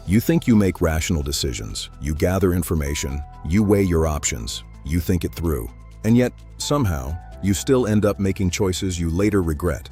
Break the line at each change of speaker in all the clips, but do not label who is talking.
You think you make rational decisions, you gather information, you weigh your options, you think it through. And yet, somehow, you still end up making choices you later regret.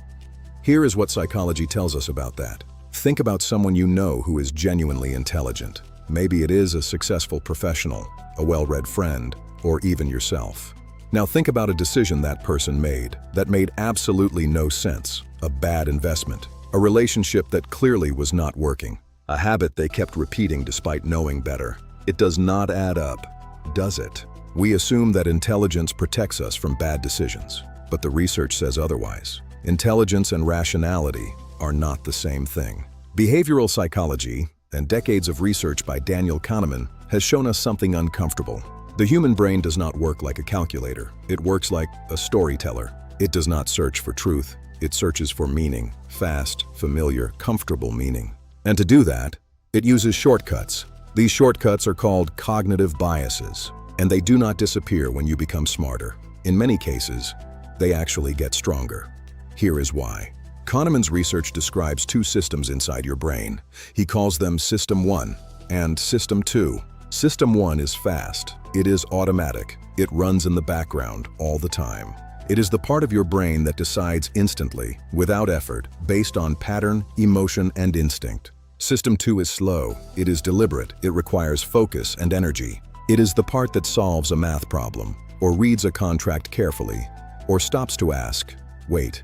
Here is what psychology tells us about that. Think about someone you know who is genuinely intelligent. Maybe it is a successful professional, a well-read friend, or even yourself. Now think about a decision that person made that made absolutely no sense, a bad investment, a relationship that clearly was not working, a habit they kept repeating despite knowing better. It does not add up, does it? We assume that intelligence protects us from bad decisions, but the research says otherwise. Intelligence and rationality are not the same thing. Behavioral psychology and decades of research by Daniel Kahneman has shown us something uncomfortable. The human brain does not work like a calculator. It works like a storyteller. It does not search for truth. It searches for meaning, fast, familiar, comfortable meaning. And to do that, it uses shortcuts. These shortcuts are called cognitive biases, and they do not disappear when you become smarter. In many cases, they actually get stronger. Here is why. Kahneman's research describes two systems inside your brain. He calls them System 1 and System 2. System 1 is fast. It is automatic. It runs in the background all the time. It is the part of your brain that decides instantly, without effort, based on pattern, emotion, and instinct. System 2 is slow. It is deliberate. It requires focus and energy. It is the part that solves a math problem, or reads a contract carefully, or stops to ask, wait,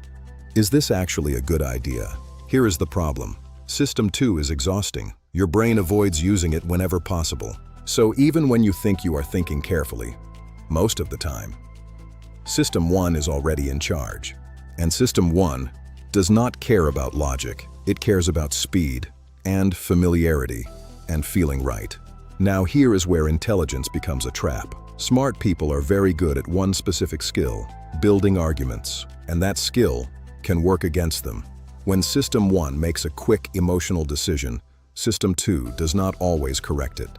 is this actually a good idea? Here is the problem. System 2 is exhausting. Your brain avoids using it whenever possible. So even when you think you are thinking carefully, most of the time, System 1 is already in charge. And System 1 does not care about logic. It cares about speed and familiarity and feeling right. Now here is where intelligence becomes a trap. Smart people are very good at one specific skill, building arguments, and that skill can work against them. When System 1 makes a quick emotional decision, System 2 does not always correct it.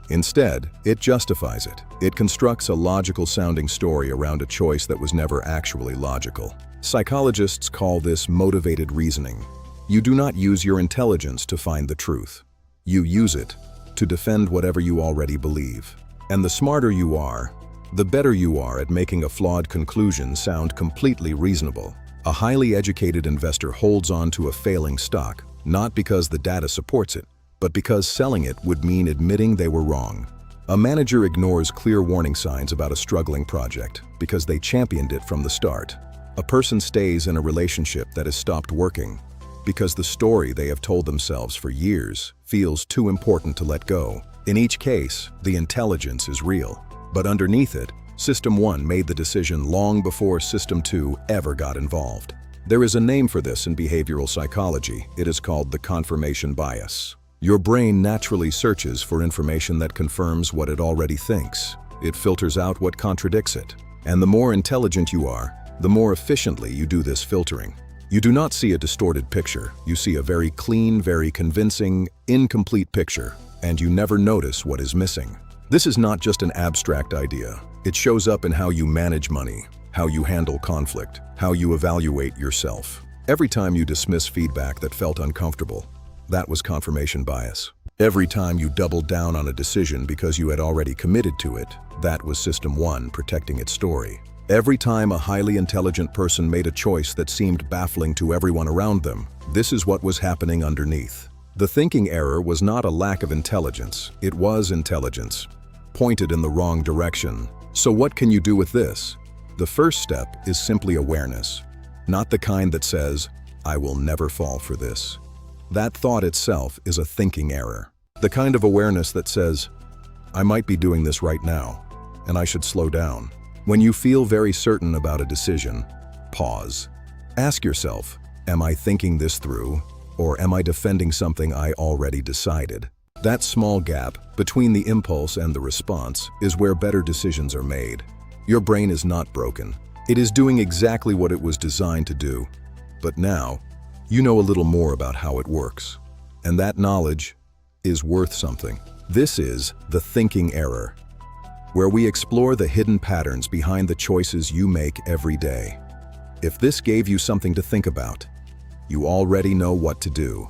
Instead, it justifies it. It constructs a logical-sounding story around a choice that was never actually logical. Psychologists call this motivated reasoning. You do not use your intelligence to find the truth. You use it to defend whatever you already believe. And the smarter you are, the better you are at making a flawed conclusion sound completely reasonable. A highly educated investor holds on to a failing stock, not because the data supports it, but because selling it would mean admitting they were wrong. A manager ignores clear warning signs about a struggling project because they championed it from the start. A person stays in a relationship that has stopped working because the story they have told themselves for years feels too important to let go. In each case, the intelligence is real, but underneath it, System 1 made the decision long before System 2 ever got involved. There is a name for this in behavioral psychology. It is called the confirmation bias. Your brain naturally searches for information that confirms what it already thinks. It filters out what contradicts it. And the more intelligent you are, the more efficiently you do this filtering. You do not see a distorted picture. You see a very clean, very convincing, incomplete picture, and you never notice what is missing. This is not just an abstract idea. It shows up in how you manage money, how you handle conflict, how you evaluate yourself. Every time you dismiss feedback that felt uncomfortable, that was confirmation bias. Every time you doubled down on a decision because you had already committed to it, that was System 1 protecting its story. Every time a highly intelligent person made a choice that seemed baffling to everyone around them, this is what was happening underneath. The thinking error was not a lack of intelligence. It was intelligence, pointed in the wrong direction. So what can you do with this? The first step is simply awareness, not the kind that says, I will never fall for this. That thought itself is a thinking error. The kind of awareness that says, I might be doing this right now, and I should slow down. When you feel very certain about a decision, pause. Ask yourself, am I thinking this through, or am I defending something I already decided? That small gap between the impulse and the response is where better decisions are made. Your brain is not broken. It is doing exactly what it was designed to do. But now, you know a little more about how it works. And that knowledge is worth something. This is the thinking error, where we explore the hidden patterns behind the choices you make every day. If this gave you something to think about, you already know what to do.